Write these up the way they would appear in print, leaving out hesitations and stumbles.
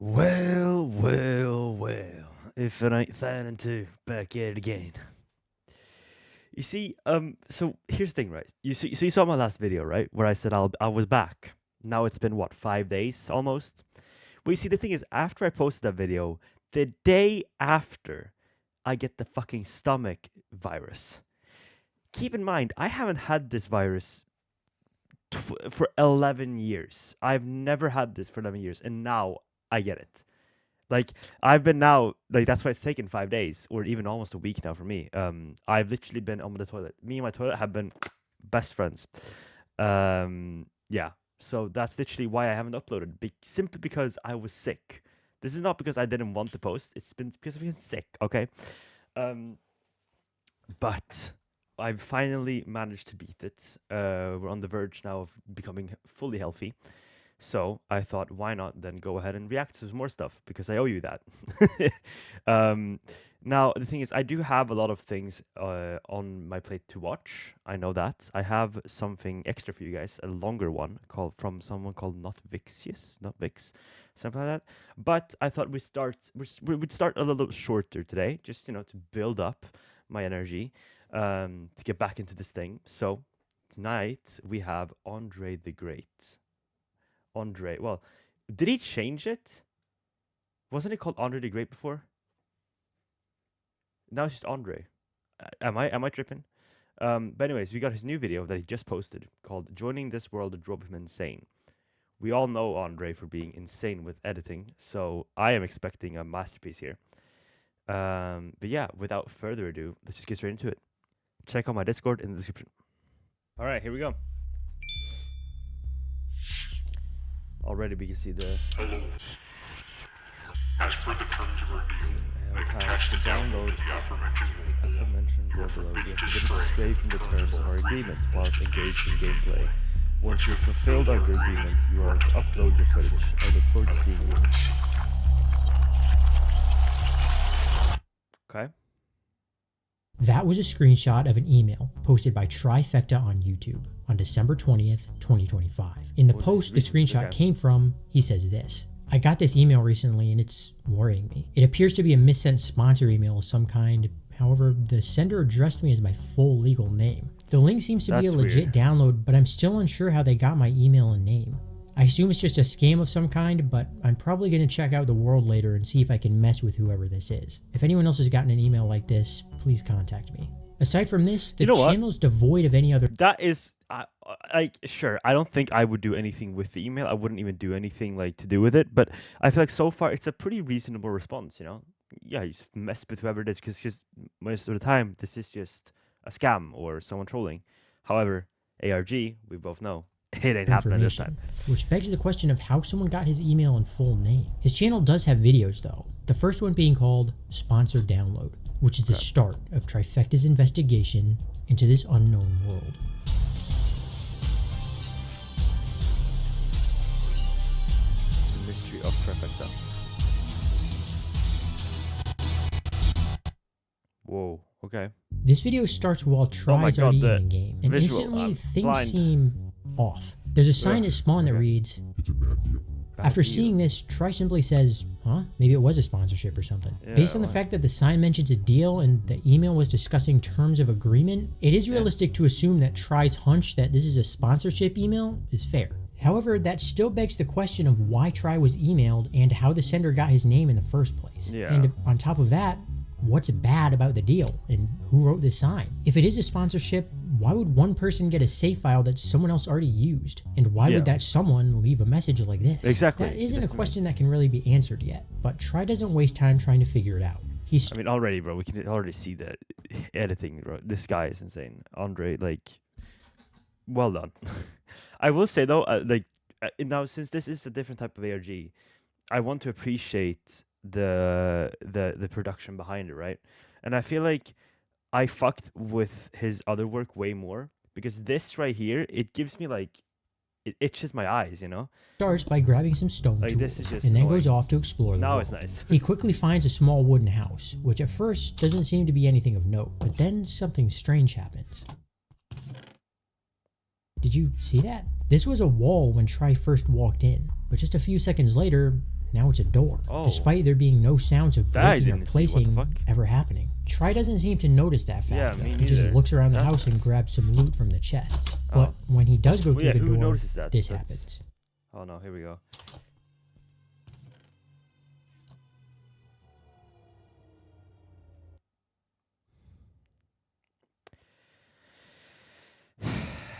Well. If it ain't Thanon 2, back at it again. You see, so here's the thing, right? You saw my last video, right? Where I said I was back. Now it's been, what, 5 days almost? Well, you see, the thing is, after I posted that video, the day after, I get the fucking stomach virus. Keep in mind, I haven't had this virus for 11 years. I've never had this for 11 years, and now I get it. Like, I've been now, like, that's why it's taken 5 days, or even almost a week now for me. I've literally been on the toilet. Me and my toilet have been best friends. Yeah, so that's literally why I haven't uploaded, simply because I was sick. This is not because I didn't want to post, it's been because I've been sick, okay? But I've finally managed to beat it. We're on the verge now of becoming fully healthy. So I thought, why not then go ahead and react to some more stuff, because I owe you that. Now, the thing is, I do have a lot of things on my plate to watch. I know that. I have something extra for you guys, a longer one from someone called Not Vix, something like that. But I thought we'd start a little shorter today, just, to build up my energy, to get back into this thing. So tonight we have Andre the Great. Andre. Well, did he change it? Wasn't it called Andre the Great before? Now it's just Andre. Am I tripping? But anyways, we got his new video that he just posted called "Joining This World Drove Him Insane." We all know Andre for being insane with editing, so I am expecting a masterpiece here. But yeah, without further ado, let's just get straight into it. Check out my Discord in the description. All right, here we go. Already we can see the... Hello. As per the terms of our deal, attached to download the aforementioned role below. You have forbidden to stray from the terms of our agreement whilst engaged in gameplay. Once you've fulfilled our agreement, you are to upload your footage. I look forward to seeing you. Okay. That was a screenshot of an email posted by Trifecta on YouTube on December 20th, 2025. In the post the screenshot came from, he says this: "I got this email recently and it's worrying me. It appears to be a missent sponsor email of some kind. However, the sender addressed me as my full legal name. The link seems to be a legit download, but I'm still unsure how they got my email and name. I assume it's just a scam of some kind, but I'm probably going to check out the world later and see if I can mess with whoever this is. If anyone else has gotten an email like this, please contact me." Aside from this, the channel's devoid of any other... That is, sure, I don't think I would do anything with the email. I wouldn't even do anything, to do with it. But I feel like so far, it's a pretty reasonable response, Yeah, you just mess with whoever it is, because most of the time, this is just a scam or someone trolling. However, ARG, we both know, it ain't happening this time. Which begs the question of how someone got his email and full name. His channel does have videos, though. The first one being called Sponsored Download, which is the start of Trifecta's investigation into this unknown world. The mystery of Trifecta. Whoa, okay. This video starts while Tri is already in the game, and instantly things seem off. There's a sign at spawn that reads, after seeing this, Tri simply says, huh? Maybe it was a sponsorship or something. Yeah, based on the fact that the sign mentions a deal and the email was discussing terms of agreement, it is realistic to assume that Tri's hunch that this is a sponsorship email is fair. However, that still begs the question of why Tri was emailed and how the sender got his name in the first place. Yeah. And on top of that, what's bad about the deal and who wrote this sign? If it is a sponsorship, why would one person get a save file that someone else already used? And why would that someone leave a message like this? Exactly. That isn't a question that can really be answered yet, but Tri doesn't waste time trying to figure it out. Already, bro, we can already see the editing, bro. This guy is insane. Andre, well done. I will say, though, now, since this is a different type of ARG, I want to appreciate the production behind it, right? And I feel like I fucked with his other work way more, because this right here, it gives me it itches my eyes, Starts by grabbing some stone tools, this is just and then annoying. goes off to explore the Now world. It's nice. He quickly finds a small wooden house, which at first doesn't seem to be anything of note, but then something strange happens. Did you see that? This was a wall when Tri first walked in, but just a few seconds later, now it's a door, despite there being no sounds of breaking or placing ever happening. Try doesn't seem to notice that fact. Yeah, me he just looks around the house and grabs some loot from the chests. But when he does go through the door, this happens. Oh no, here we go.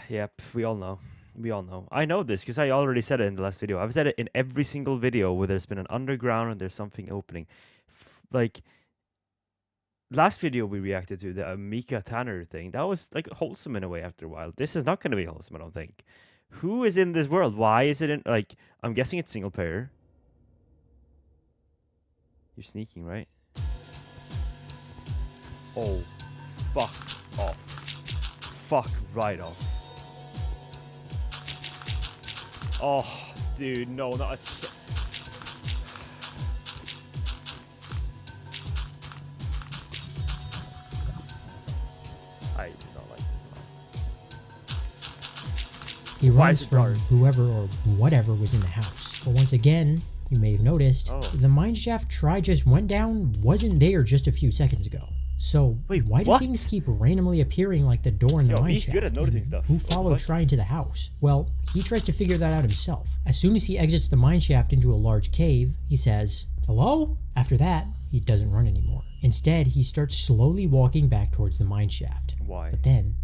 Yep, we all know. We all know. I know this because I already said it in the last video. I've said it in every single video where there's been an underground and there's something opening. Like, last video we reacted to, the Mika Tanner thing, that was like wholesome in a way after a while. This is not going to be wholesome, I don't think. Who is in this world? Why is it in, like, I'm guessing it's single player. You're sneaking, right? Oh, fuck off. Fuck right off. Oh, dude, no, not a I do not like this at all. He runs from whoever or whatever was in the house. But once again, you may have noticed, the mineshaft Try just went down wasn't there just a few seconds ago. So, wait, why do things keep randomly appearing like the door in the mineshaft? He's good at noticing stuff. Who followed Try into the house? Well, he tries to figure that out himself. As soon as he exits the mineshaft into a large cave, he says, "Hello?" After that, he doesn't run anymore. Instead, he starts slowly walking back towards the mineshaft. Why? But then...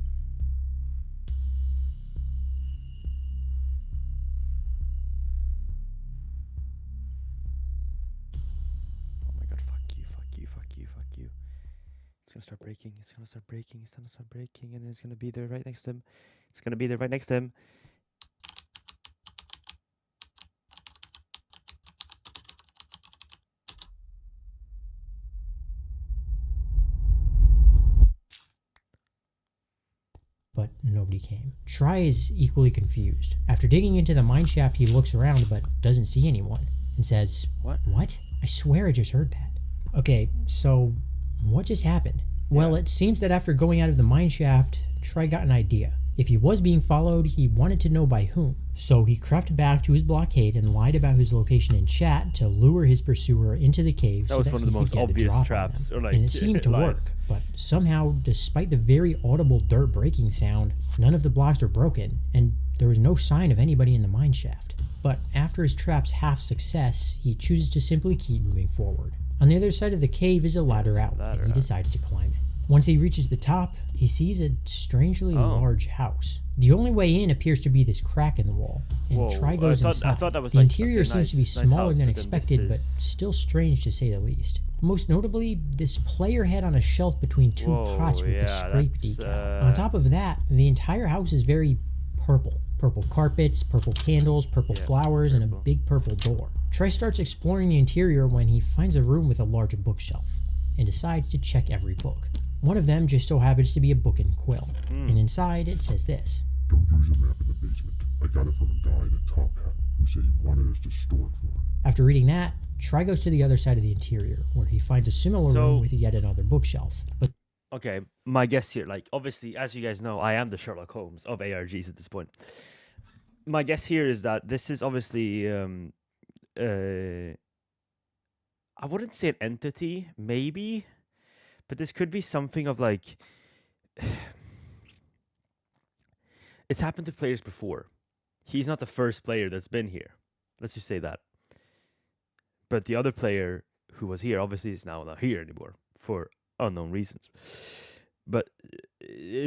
oh my god, fuck you, fuck you, fuck you, fuck you. It's gonna start breaking, it's gonna start breaking, it's gonna start breaking, and it's gonna be there right next to him. It's gonna be there right next to him. But nobody came. Try is equally confused. After digging into the mineshaft, he looks around but doesn't see anyone and says, What? I swear I just heard that. Okay, so what just happened? Well, it seems that after going out of the mineshaft, Try got an idea. If he was being followed, he wanted to know by whom. So he crept back to his blockade and lied about his location in chat to lure his pursuer into the cave. That was one of the most obvious traps. Or and it seemed to work. But somehow, despite the very audible dirt breaking sound, none of the blocks were broken, and there was no sign of anybody in the mineshaft. But after his trap's half success, he chooses to simply keep moving forward. On the other side of the cave is a ladder out, and he decides to climb it. Once he reaches the top, he sees a strangely large house. The only way in appears to be this crack in the wall, and Try goes inside. I thought that was the interior seems to be smaller than expected, but still strange to say the least. Most notably, this player head on a shelf between two pots with the scrape decal. On top of that, the entire house is very purple. Purple carpets, purple candles, purple flowers, and a big purple door. Try starts exploring the interior when he finds a room with a large bookshelf, and decides to check every book. One of them just so happens to be a book and quill, and inside it says this. Don't use a map in the basement. I got it from a guy in a top hat who said he wanted us to store it for him. After reading that, Try goes to the other side of the interior, where he finds a similar room with yet another bookshelf. But okay, my guess here, like, obviously, as you guys know, I am the Sherlock Holmes of ARGs at this point. My guess here is that this is obviously, I wouldn't say an entity, maybe, but this could be something of like, it's happened to players before. He's not the first player that's been here. Let's just say that. But the other player who was here, obviously, is now not here anymore for unknown reasons. But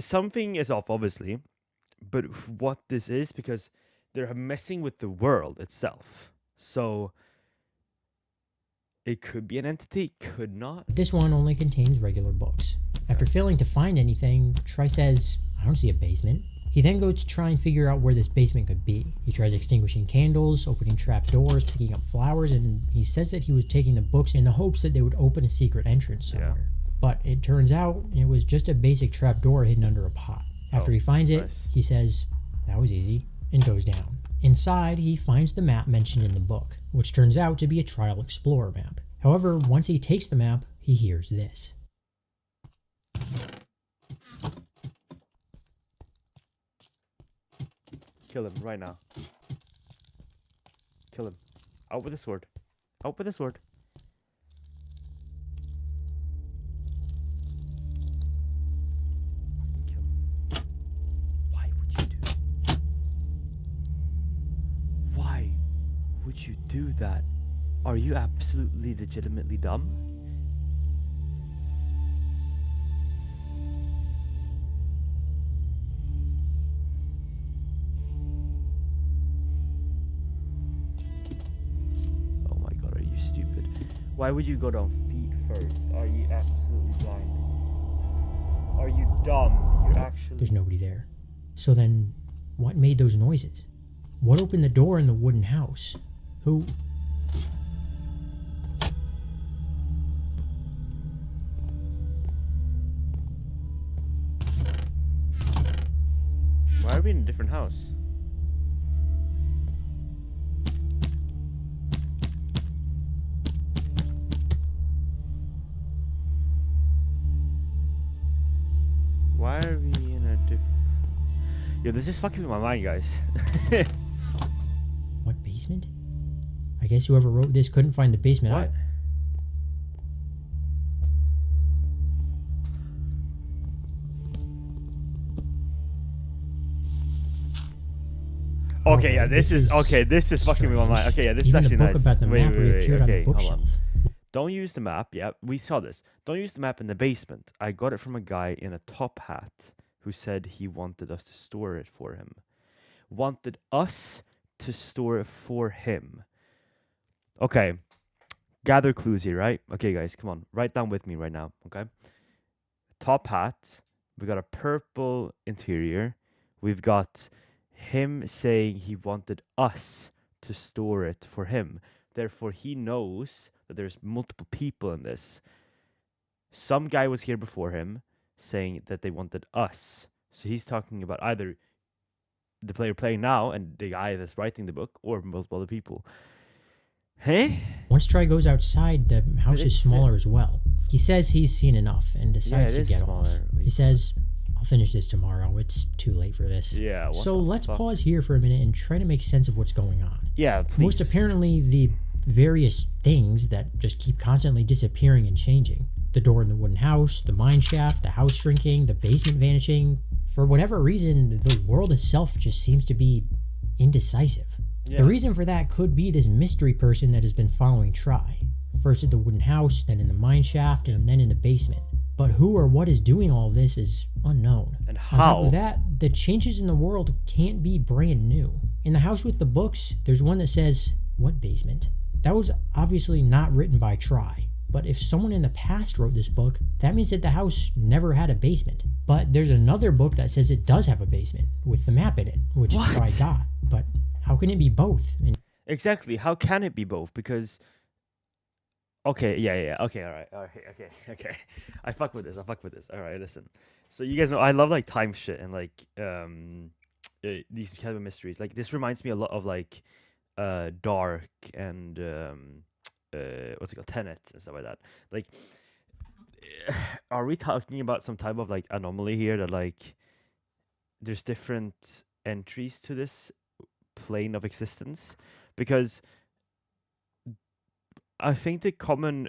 something is off, obviously. But what this is, because they're messing with the world itself. So it could be an entity, could not. This one only contains regular books. After failing to find anything, Try says, I don't see a basement. He then goes to try and figure out where this basement could be. He tries extinguishing candles, opening trap doors, picking up flowers, and he says that he was taking the books in the hopes that they would open a secret entrance somewhere. But it turns out it was just a basic trap door hidden under a pot. After he finds it, he says, that was easy, and goes down. Inside, he finds the map mentioned in the book, which turns out to be a Trial Explorer map. However, once he takes the map, he hears this. Kill him right now. Kill him. Out with the sword. Open the sword. Fucking kill him. Why would you do that? Why would you do that? Are you absolutely legitimately dumb? Oh my god, are you stupid? Why would you go down feet first? Are you absolutely blind? Are you dumb? You're actually... There's nobody there. So then, what made those noises? What opened the door in the wooden house? Who... Why are we in a different house? Why are we in a Yo, this is fucking with my mind, guys. What basement? I guess whoever wrote this couldn't find the basement. What? Okay, yeah, this is okay. This is fucking with my mind. Okay, yeah, this Even is actually the book nice. about the map reappeared on the Okay, hold bookshelf. on. Don't use the map. Yeah, we saw this. Don't use the map in the basement. I got it from a guy in a top hat who said he wanted us to store it for him. Wanted us to store it for him. Okay. Gather clues here, right? Okay, guys, come on. Write down with me right now, okay? Top hat. We got a purple interior. We've got him saying he wanted us to store it for him. Therefore, he knows that there's multiple people in this. Some guy was here before him saying that they wanted us. So he's talking about either the player playing now and the guy that's writing the book or multiple other people. Hey? Once Try goes outside, the house is smaller as well. He says he's seen enough and decides to get off. He says, I'll finish this tomorrow. It's too late for this. Yeah. So let's pause here for a minute and try to make sense of what's going on. Yeah, please. Most apparently, the various things that just keep constantly disappearing and changing. The door in the wooden house, the mine shaft, the house shrinking, the basement vanishing. For whatever reason, the world itself just seems to be indecisive. Yeah. The reason for that could be this mystery person that has been following Try. First at the wooden house, then in the mine shaft, and then in the basement. But who or what is doing all of this is unknown. And On top how? of that, the changes in the world can't be brand new. In the house with the books, there's one that says, "What basement?" That was obviously not written by Try. But if someone in the past wrote this book, that means that the house never had a basement. But there's another book that says it does have a basement, with the map in it, which What? Try got. But how can it be both? And Exactly. How can it be both? Because... Okay, yeah. Okay, all right. Okay. I fuck with this. All right, listen. So you guys know I love like time shit and like these kind of mysteries. Like this reminds me a lot of like Dark and what's it called, Tenet and stuff like that. Like, are we talking about some type of like anomaly here that like there's different entries to this plane of existence? Because I think the common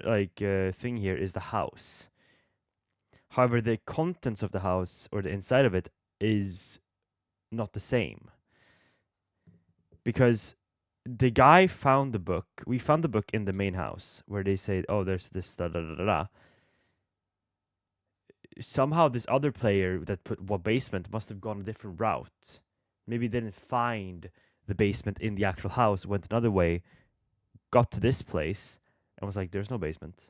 like thing here is the house. However, the contents of the house or the inside of it is not the same. Because the guy found the book. We found the book in the main house where they say, "Oh, there's this da da da da da." Somehow, this other player that put what basement must have gone a different route. Maybe didn't find the basement in the actual house. Went another way. Got to this place and was like, "There's no basement."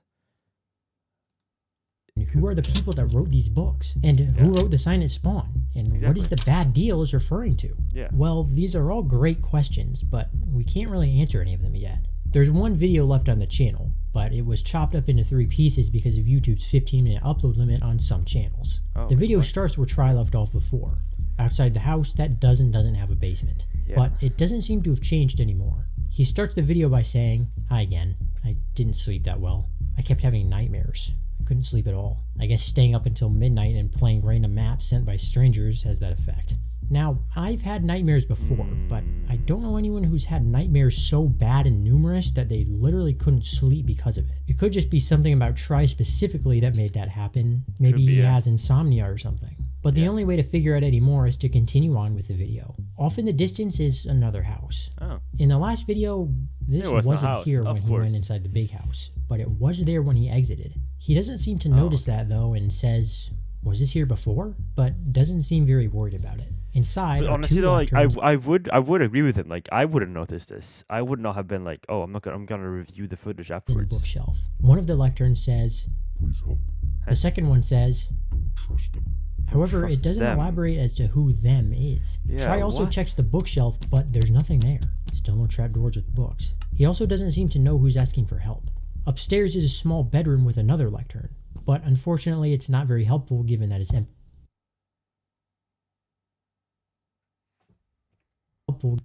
who are the people that wrote these books? And who wrote the sign at Spawn? And what is the bad deal is referring to? Yeah. Well, these are all great questions, but we can't really answer any of them yet. There's one video left on the channel, but it was chopped up into 3 pieces because of YouTube's 15-minute upload limit on some channels. The video starts where Try left off before. Outside the house, that doesn't have a basement. Yeah. But it doesn't seem to have changed anymore. He starts the video by saying, "Hi again. I didn't sleep that well. I kept having nightmares. I couldn't sleep at all. I guess staying up until midnight and playing random maps sent by strangers has that effect." Now, I've had nightmares before, but I don't know anyone who's had nightmares so bad and numerous that they literally couldn't sleep because of it. It could just be something about Try specifically that made that happen. Maybe he has insomnia or something. But the only way to figure out any more is to continue on with the video. Off in the distance is another house. Oh. In the last video, this wasn't here when he went inside the big house, but it was there when he exited. He doesn't seem to notice that though, and says, was this here before? But doesn't seem very worried about it. Inside, but honestly though, like I would agree with him. Like I wouldn't notice this. I would not have been like, oh, I'm gonna review the footage afterwards. In the bookshelf. One of the lecterns says, Please help. The second one says, Don't trust them. However, it doesn't elaborate as to who them is. Try also checks the bookshelf, but there's nothing there. Still no trapdoors with books. He also doesn't seem to know who's asking for help. Upstairs is a small bedroom with another lectern, but unfortunately it's not very helpful given that it's empty.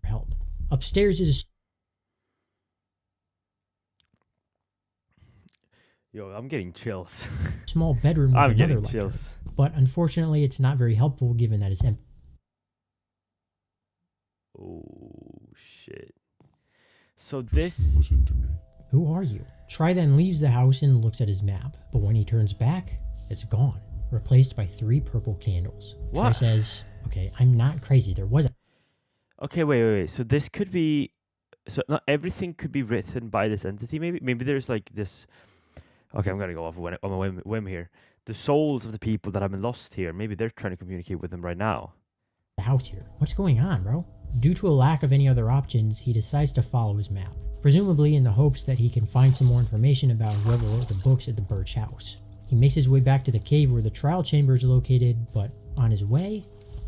Help. Upstairs is Yo, I'm getting chills. Small bedroom with I'm another getting chills. But unfortunately it's not very helpful given that it's empty. Oh shit. So this Listen to me. Who are you? Try then leaves the house and looks at his map, but when he turns back, it's gone, replaced by 3 purple candles. What? Try says, okay, I'm not crazy. There was a Okay, wait. So this could be, so not everything could be written by this entity. Maybe there's like this. Okay, I'm gonna go off on a whim here. The souls of the people that have been lost here. Maybe they're trying to communicate with them right now. house here. What's going on, bro? Due to a lack of any other options, he decides to follow his map, presumably in the hopes that he can find some more information about whoever wrote the books at the Birch house. He makes his way back to the cave where the trial chamber is located, but on his way,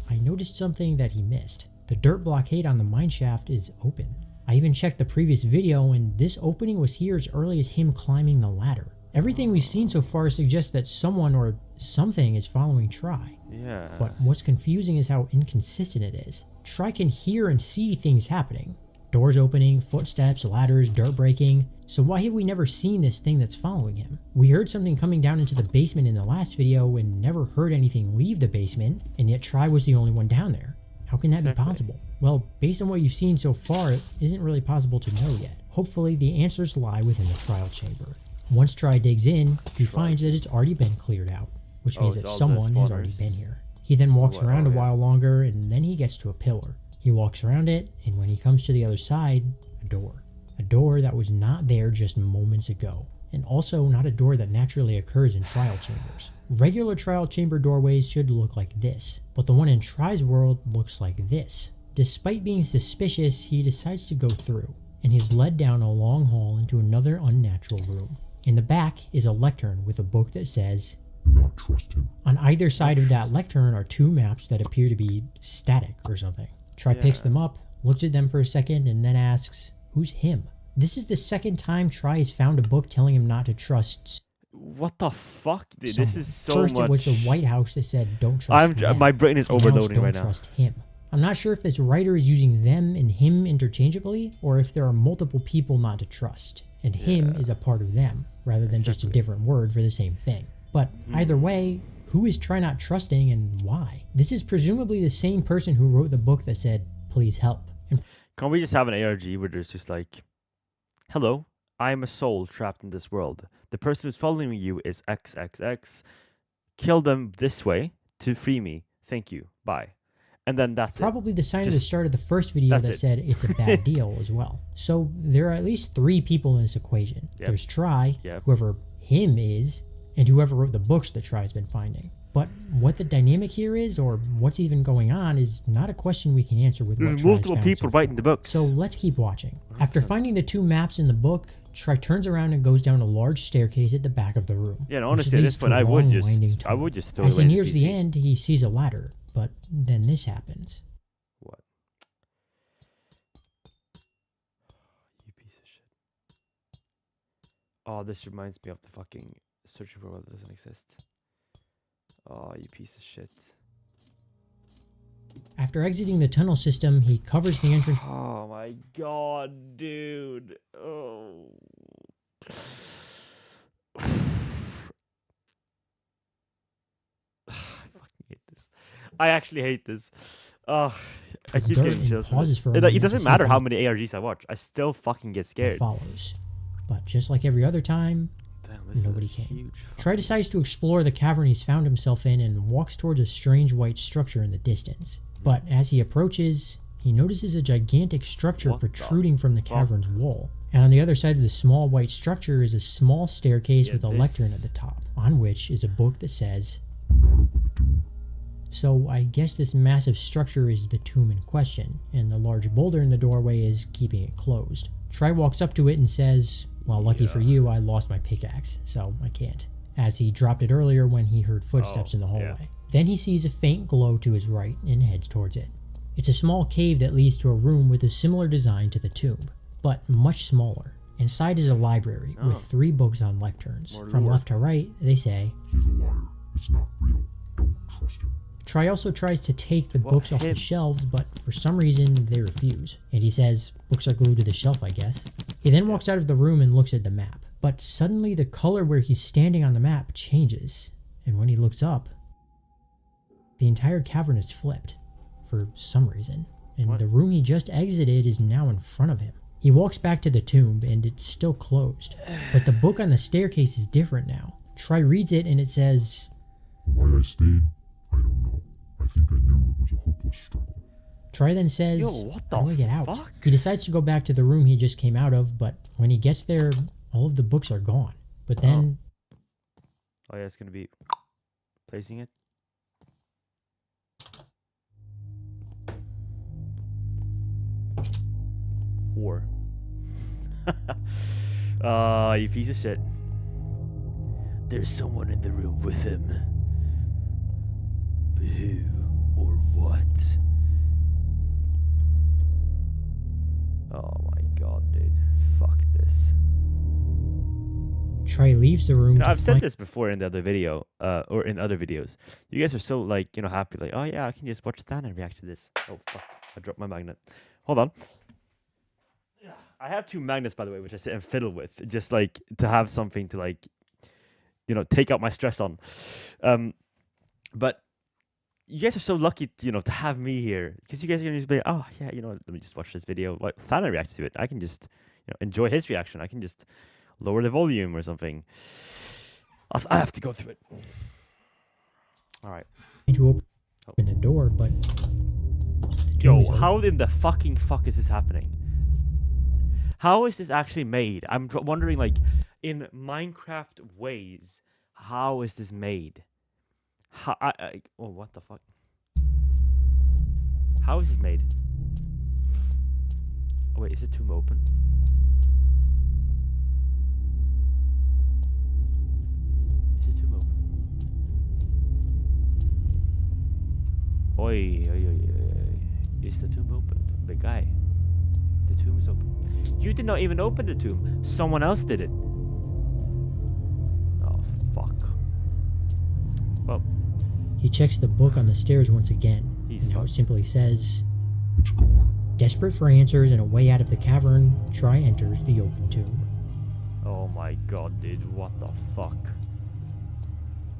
I noticed something that he missed. The dirt blockade on the mine shaft is open. I even checked the previous video and this opening was here as early as him climbing the ladder. Everything we've seen so far suggests that someone or something is following Try. Yeah. But what's confusing is how inconsistent it is. Try can hear and see things happening. Doors opening, footsteps, ladders, dirt breaking. So why have we never seen this thing that's following him? We heard something coming down into the basement in the last video and never heard anything leave the basement, and yet Try was the only one down there. How can that be possible? Well, based on what you've seen so far, it isn't really possible to know yet. Hopefully the answers lie within the trial chamber. Once Try digs in, he finds that it's already been cleared out, which means that someone has already been here. He then walks around a while longer, and then he gets to a pillar. He walks around it, and when he comes to the other side, a door. A door that was not there just moments ago, and also not a door that naturally occurs in trial chambers. Regular trial chamber doorways should look like this, but the one in Try's world looks like this. Despite being suspicious, he decides to go through, and he's led down a long hall into another unnatural room. In the back is a lectern with a book that says, Do not trust him. On either side of that lectern are 2 maps that appear to be static or something. Try picks them up, looks at them for a second, and then asks, who's him? This is the second time Try has found a book telling him not to trust. What the fuck, dude? Someone. This is so First much. it was the White House that said, don't trust them. My brain is And now it's overloading right don't now. trust him. I'm not sure if this writer is using them and him interchangeably, or if there are multiple people not to trust, and him is a part of them, rather than just a different word for the same thing. But either way, who is Try not trusting and why? This is presumably the same person who wrote the book that said, please help. And Can't we just have an ARG where there's just like, hello, I'm a soul trapped in this world. The person who's following you is XXX. Kill them this way to free me. Thank you. Bye. And then that's probably the sign at the Just- start of the first video that said it's a bad deal as well. So there are at least 3 people in this equation. Yep. There's Try, Yep. whoever him is, and whoever wrote the books that Try's been finding. But what the dynamic here is, or what's even going on, is not a question we can answer with what There's Try's multiple found people so far. writing the books. So let's keep watching. After 100%. finding the 2 maps in the book, Try turns around and goes down a large staircase at the back of the room. Yeah, no, which honestly, at leads this point, to a I would long, winding just tunnel. throw As away he the nears the PC. end, he sees a ladder, but then this happens. What? You piece of shit. Oh, this reminds me of the fucking searching for a world that doesn't exist. Oh, you piece of shit. After exiting the tunnel system, he covers the entrance Oh my god, dude. Oh. I fucking hate this. I actually hate this. Oh, I It's keep dirt getting and chills. pauses for a It moment to doesn't see matter if how any- many ARGs I watch. I still fucking get It scared. follows. But just like every other time, Damn, this nobody is a came. huge Try decides to explore the cavern he's found himself in and walks towards a strange white structure in the distance. But as he approaches, he notices a gigantic structure What the protruding from the fuck? cavern's wall. And on the other side of the small white structure is a small staircase Yeah, with a lectern at this- the top, on which is a book that says, Do not open the tomb. so I guess this massive structure is the tomb in question, and the large boulder in the doorway is keeping it closed. Try walks up to it and says, well, lucky for you, I lost my pickaxe, so I can't, as he dropped it earlier when he heard footsteps in the hallway. yeah. Then he sees a faint glow to his right and heads towards it. It's a small cave that leads to a room with a similar design to the tomb, but much smaller. Inside is a library Oh. with 3 books on lecterns. More From lore. left to right, they say, He's a liar. It's not real. Don't trust him. Try also tries to take the Well, books off the him. shelves, but for some reason they refuse. And he says, books are glued to the shelf, I guess. He then walks out of the room and looks at the map. But suddenly the color where he's standing on the map changes. And when he looks up, the entire cavern is flipped for some reason. And What? the room he just exited is now in front of him. He walks back to the tomb and it's still closed. But the book on the staircase is different now. Try reads it and it says, Why I stayed, I don't know. I think I knew it was a hopeless struggle. Try then says, Yo, what the how do I get out? fuck? He decides to go back to the room he just came out of, but when he gets there, all of the books are gone. But then Oh yeah, it's gonna be placing it. Whore. You piece of shit. There's someone in the room with him. But who or what? Oh my god, dude. Fuck this. Trey leaves the room. You know, to I've said find- this before in the other video, or in other videos. You guys are so like, happy, like, oh yeah, I can just watch Stan and react to this. Oh fuck, I dropped my magnet. Hold on. I have 2 magnets, by the way, which I sit and fiddle with, just like to have something to like, take out my stress on. But you guys are so lucky, to have me here, because you guys are gonna just be, oh yeah, let me just watch this video. What Thana reacts to it, I can just, enjoy his reaction. I can just lower the volume or something. I have to go through it. All right. to open the door, but the tomb Yo, is open. how in the fucking fuck is this happening? How is this actually made? I'm wondering, like, in Minecraft ways, how is this made? Oh, what the fuck? How is this made? Oh, wait, is the tomb open? Is the tomb open? Oi, oi, oi, oi, oi. Is the tomb open? Big guy. The tomb is open. You did not even open the tomb. Someone else did it. Oh, fuck. Well, He checks the book on the stairs once again. He's and now it fucked. simply says, It's gone. desperate for answers and a way out of the cavern, Try enters the open tomb. oh my god, dude. What the fuck?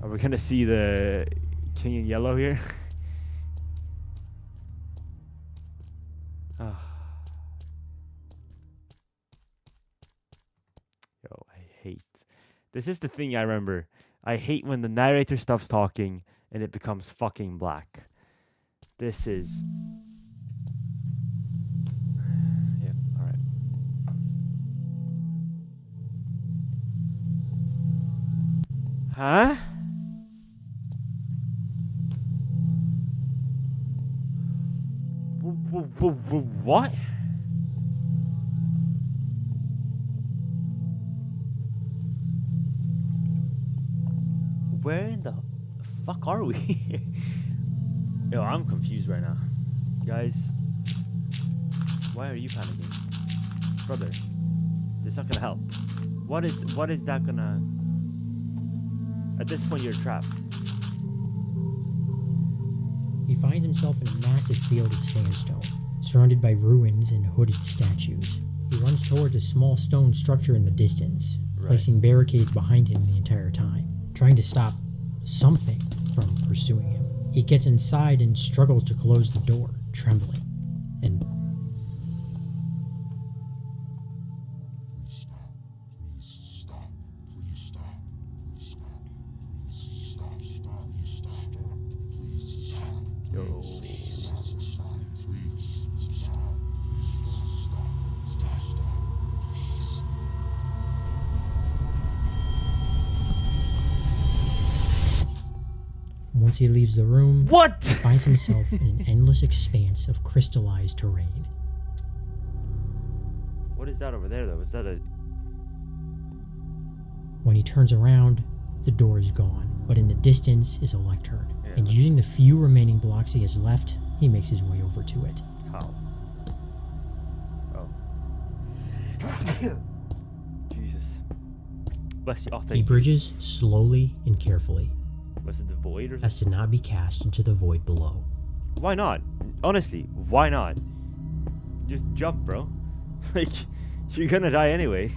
Are we gonna see the king in yellow here? Ah. Yo, I hate. This is the thing I remember. I hate when the narrator stops talking and it becomes fucking black. This is. Yeah, alright. Huh? What? Where in the fuck are we? Yo, I'm confused right now. Guys, why are you panicking? Brother, this is not gonna help. What is that gonna... At this point, you're trapped. He finds himself in a massive field of sandstone, surrounded by ruins and hooded statues. He runs towards a small stone structure in the distance, Right. placing barricades behind him the entire time, trying to stop something from pursuing him. He gets inside and struggles to close the door, trembling. And once he leaves the room, What? he finds himself in an endless expanse of crystallized terrain. What is that over there, though? Is that a... When he turns around, the door is gone, but in the distance is a lectern. Yeah. And using the few remaining blocks he has left, he makes his way over to it. How? Oh. Jesus. Bless you. Oh, thank He you. bridges slowly and carefully, Was it the void or as something? to not be cast into the void below. Why not? Honestly, why not? Just jump, bro. Like, you're gonna die anyway.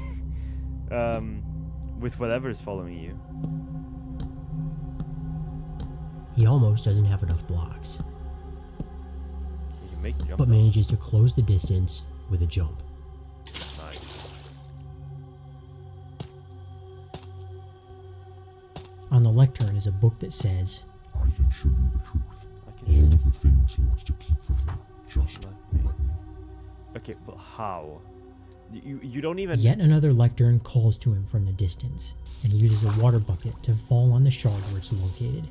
With whatever's following you. He almost doesn't have enough blocks, You can make the jump. but though. manages to close the distance with a jump. Nice. On the lectern is a book that says, I can show you the truth. I can All show of the things he wants to keep from you. Just Let let me. me. Okay, but how? You don't even... Yet another lectern calls to him from the distance, and he uses a water bucket to fall on the shard where it's located.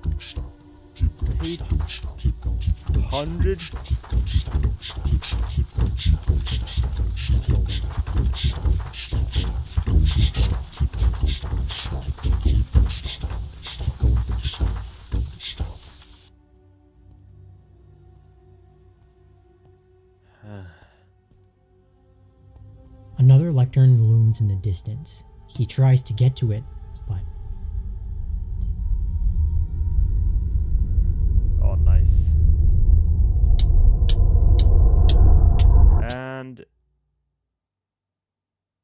Don't stop. Keep going. Eight Don't stop. Keep going. Keep going. 100? Keep going. Keep going. Keep going. Keep going. Keep going. Keep going. Keep going. Keep going. Keep going. Don't stop. Keep going. Don't stop. Don't stop. Keep going. Don't stop. Don't stop. Another lectern looms in the distance. He tries to get to it, but Oh, nice. And...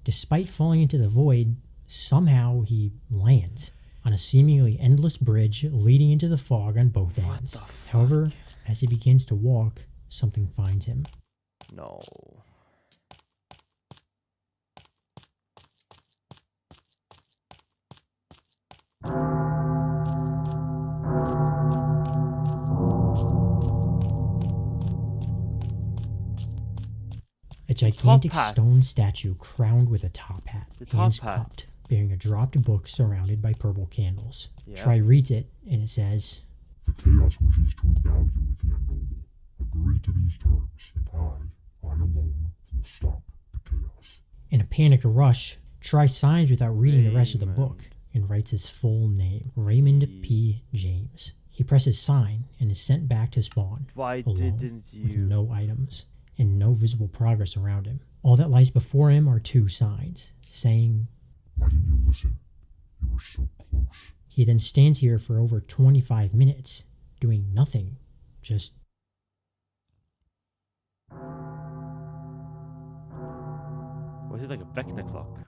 despite falling into the void, somehow he lands on a seemingly endless bridge leading into the fog on both What ends. the fuck? However, as he begins to walk, something finds him. No. A gigantic hat. stone statue crowned with a top hat, The top hands hat. cupped, bearing a dropped book surrounded by purple candles. Yeah. Try reads it, and it says, The Chaos wishes to endow you with the unknowable. Agree to these terms, and I alone, will stop the chaos. in a panicked rush, Try signs without reading the rest of the Raymond. book and writes his full name, Raymond P. James. He presses sign and is sent back to spawn, Why alone, didn't with you? no items and no visible progress around him. All that lies before him are two signs, saying, Why didn't you listen? You were so close. He then stands here for over 25 minutes, doing nothing, just... Was it like a Vecna clock?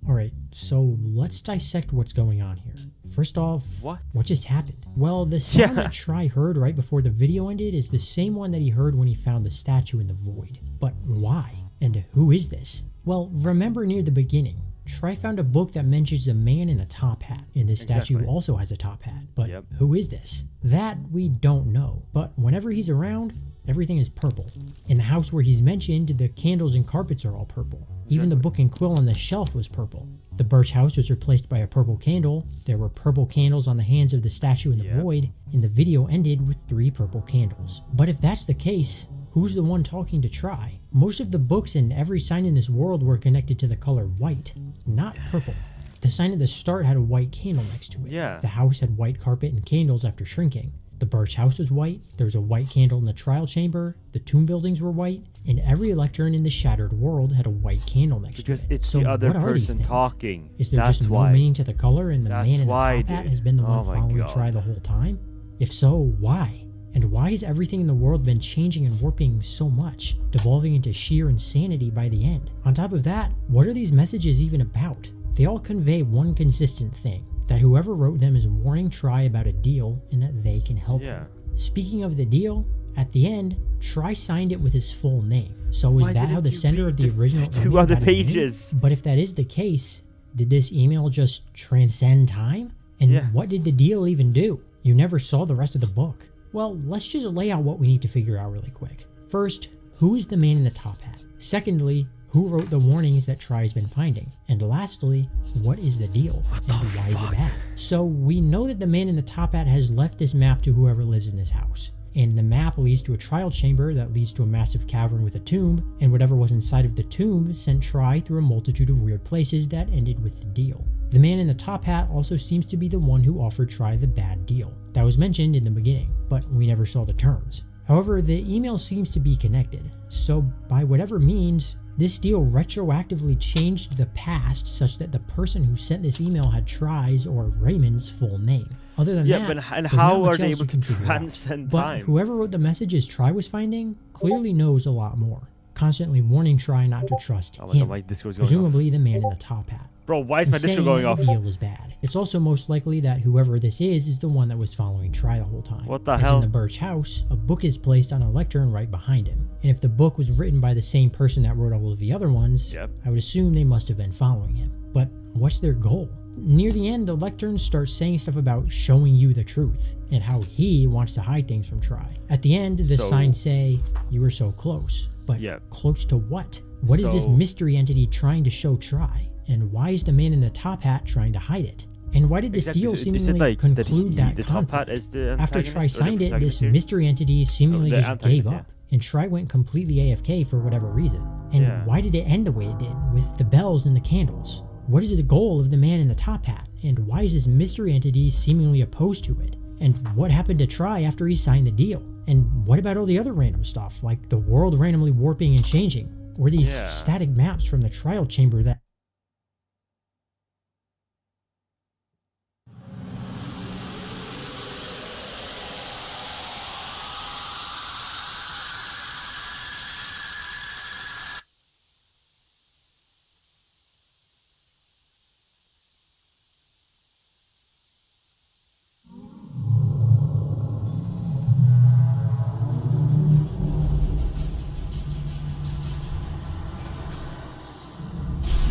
Alright, so let's dissect what's going on here. First off, What? what just happened? Well, the sound Yeah. that Try heard right before the video ended is the same one that he heard when he found the statue in the void. But why? And who is this? Well, remember near the beginning, Try found a book that mentions a man in a top hat, and this statue Exactly. also has a top hat. But Yep. who is this? That we don't know. But whenever he's around, everything is purple. In the house where he's mentioned, the candles and carpets are all purple. Even the book and quill on the shelf was purple. The birch house was replaced by a purple candle. There were purple candles on the hands of the statue in the Yep. void, and the video ended with 3 purple candles. But if that's the case, who's the one talking to Try? Most of the books and every sign in this world were connected to the color white, not purple. The sign at the start had a white candle next to it. Yeah. The house had white carpet and candles after shrinking. The birch house was white, there was a white candle in the trial chamber, the tomb buildings were white, and every lectern in the shattered world had a white candle next Because to it. it's So the other what are these person things? talking. Is there That's just why. no meaning to the color and the That's man in the why, top hat dude. has been the Oh one my following God. Try the whole time? If so, why? And why has everything in the world been changing and warping so much, devolving into sheer insanity by the end? On top of that, what are these messages even about? They all convey one consistent thing, that whoever wrote them is warning Try about a deal and that they can help him. Speaking of the deal, at the end, Try signed it with his full name. So is that how the sender of the original two other pages? But if that is the case, did this email just transcend time? And what did the deal even do? You never saw the rest of the book. Well, let's just lay out what we need to figure out really quick. First, who is the man in the top hat? Secondly, who wrote the warnings that Try's been finding? And lastly, what is the deal? And why is it bad? So we know that the man in the top hat has left this map to whoever lives in this house. And the map leads to a trial chamber that leads to a massive cavern with a tomb, and whatever was inside of the tomb sent Try through a multitude of weird places that ended with the deal. The man in the top hat also seems to be the one who offered Try the bad deal. That was mentioned in the beginning, but we never saw the terms. However, the email seems to be connected, so by whatever means, this deal retroactively changed the past such that the person who sent this email had Try's or Raymond's full name. Other than that, and how are they able to transcend time? But whoever wrote the messages Try was finding clearly knows a lot more, constantly warning Try not to trust him, presumably the man in the top hat. Bro, why is my Discord going off? The deal was bad. It's also most likely that whoever this is the one that was following Try the whole time. What the hell? In the Birch house, a book is placed on a lectern right behind him. And if the book was written by the same person that wrote all of the other ones, I would assume they must have been following him. But what's their goal? Near the end, the lectern starts saying stuff about showing you the truth and how he wants to hide things from Try. At the end, the signs say, "You were so close." But close to what? What is this mystery entity trying to show Try? And why is the man in the top hat trying to hide it? And why did this deal seemingly conclude that conflict? After Try signed it, this mystery entity seemingly just gave up. And Try went completely AFK for whatever reason. And why did it end the way it did, with the bells and the candles? What is the goal of the man in the top hat? And why is this mystery entity seemingly opposed to it? And what happened to Try after he signed the deal? And what about all the other random stuff, like the world randomly warping and changing? Or these static maps from the trial chamber that...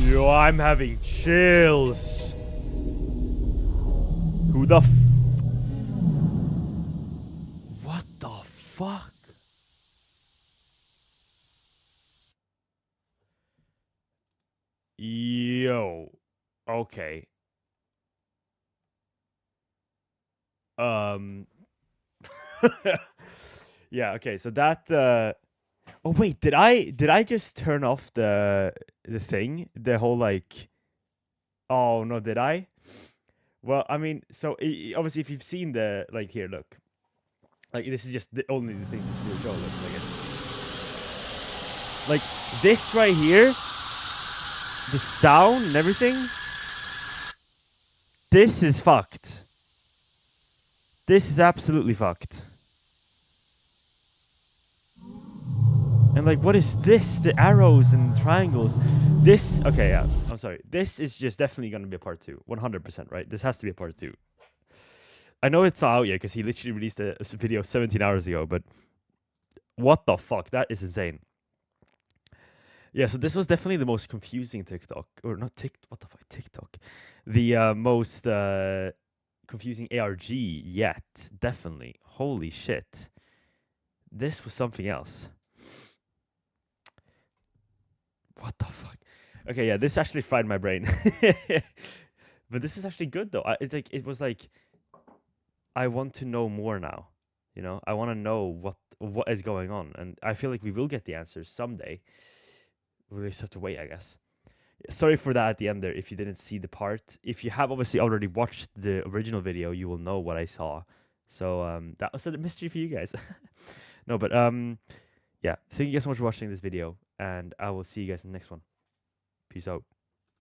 Yo, I'm having chills. Who the What the fuck? Yo. Okay. Yeah, okay, so that oh wait, did I just turn off the thing? The whole like... Oh no, did I? Well, I mean, so obviously if you've seen the... Like, here, look. Like, this is just only the thing this will show. Look, like, it's... Like, this right here... The sound and everything... This is fucked. This is absolutely fucked. And like, what is this? The arrows and triangles. This, okay, yeah, I'm sorry. This is just definitely going to be a part 2. 100%, right? This has to be a part 2. I know it's not out yet because he literally released a video 17 hours ago, but what the fuck? That is insane. Yeah, so this was definitely the most confusing TikTok. Or not TikTok, what the fuck? TikTok. The most confusing ARG yet. Definitely. Holy shit. This was something else. What the fuck? Okay, yeah, this actually fried my brain. But this is actually good though. It was like I want to know more now. You know, I want to know what is going on, and I feel like we will get the answers someday. We just have to wait, I guess. Sorry for that at the end there. If you didn't see the part, if you have obviously already watched the original video, you will know what I saw. So that was a mystery for you guys. No, but yeah, thank you guys so much for watching this video, and I will see you guys in the next one. Peace out.